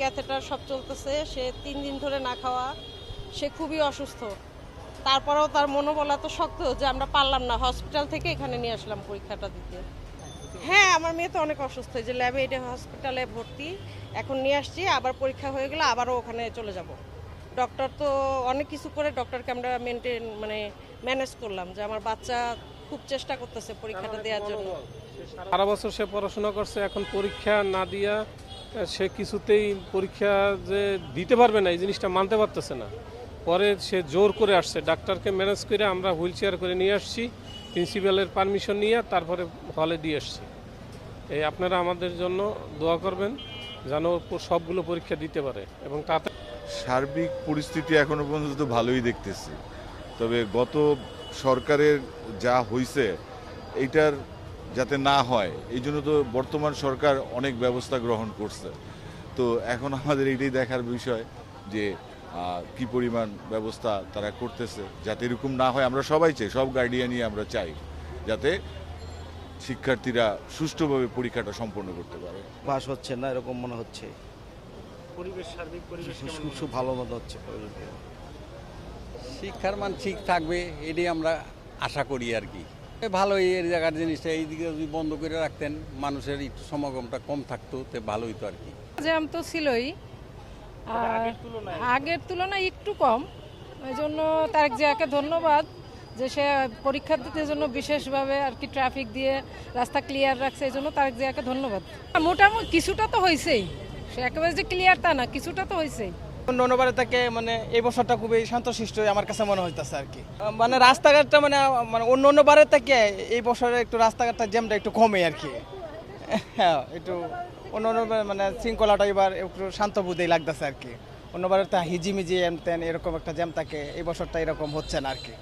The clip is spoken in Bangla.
ক্যাথেটার সব চলতেছে, সে 3 দিন ধরে না খাওয়া, সে খুবই অসুস্থ। তারপরেও তার মনোবল এত শক্ত যে আমরা পারলাম না, হসপিটাল থেকে এখানে নিয়ে আসলাম পরীক্ষাটা দিতে। হ্যাঁ, আমার মেয়ে তো অনেক অসুস্থ, এই যে ল্যাবে এটা হসপিটালে ভর্তি, এখন নিয়ে আসছি, আবার পরীক্ষা হয়ে গেলে আবারও ওখানে চলে যাব। ডক্টর তো অনেক কিছু করে ডক্টরকে আমরা ম্যানেজ করলাম, যে আমার বাচ্চা খুব চেষ্টা করতেছে পরীক্ষাটা দেওয়ার জন্য। সারা বছর সে পড়াশোনা করছে, এখন পরীক্ষা না দিয়া সে কিছুতেই পরীক্ষা যে দিতে পারবে না এই জিনিসটা মানতে পারতেছে না। পরে সে জোর করে আসছে, ডাক্তারকে ম্যানেজ করে আমরা হুইল চেয়ার করে নিয়ে আসছি, প্রিন্সিপালের পারমিশন নিয়ে তারপরে হলে দিয়ে আসছি। এই আপনারা আমাদের জন্য দোয়া করবেন যেন সবগুলো পরীক্ষা দিতে পারে এবং তাতে সার্বিক পরিস্থিতি এখনো পর্যন্ত ভালোই দেখতেছি, তবে গত সরকারের যা হয়েছে এইটার যাতে না হয় এই জন্য তো বর্তমান সরকার অনেক ব্যবস্থা গ্রহণ করছে। তো এখন আমাদের এইটাই দেখার বিষয় যে কি পরিমাণ ব্যবস্থা তারা করতেছে, যাতে এরকম না হয়। আমরা সবাই চাই, সব গার্ডিয়ানই আমরা চাই যাতে শিক্ষার্থীরা সুষ্ঠুভাবে পরীক্ষাটা সম্পন্ন করতে পারে। পাস হচ্ছে না এরকম মনে হচ্ছে, সার্বিক পরিবেশ খুব ভালো মনে হচ্ছে। শিক্ষার মান ঠিক থাকবে এটাই আমরা আশা করি আর কি। ভালোই এর জায়গার জিনিসটা এইদিকে যদি বন্ধ করে রাখতেন, মানুষের একটু সমাগমটা কম থাকতো, তো ভালোই তো আর কি। জ্যাম তো ছিলই, আর আগের তুলনায় একটু কম, ওই জন্য তারেক জিয়াকে ধন্যবাদ যে সে পরীক্ষা দিতে জন্য বিশেষভাবে আর কি ট্রাফিক দিয়ে রাস্তা ক্লিয়ার রাখছে, এই জন্য তারেক জিয়াকে ধন্যবাদ। মোটামুটি কিছুটা তো হয়েছেই, সে একেবারে যে ক্লিয়ার তা না, কিছুটা তো হয়েছেই। অন্যবারের থেকে মানে এই বছরটা খুবই শান্তশিষ্ট আমার কাছে মনে হইতেছে আর কি। মানে রাস্তাঘাটটা মানে অন্য বারের থেকে এই বছরে একটু রাস্তাঘাটটা জ্যামটা একটু কমে আর কি। হ্যাঁ, একটু অন্য মানে শৃঙ্খলাটা এবার একটু শান্ত বোধই লাগতেছে আর কি। অন্যবারের তা হিজিমিজি এমতেন এরকম একটা জ্যাম থাকে, এই বছরটা এরকম হচ্ছে না আর কি।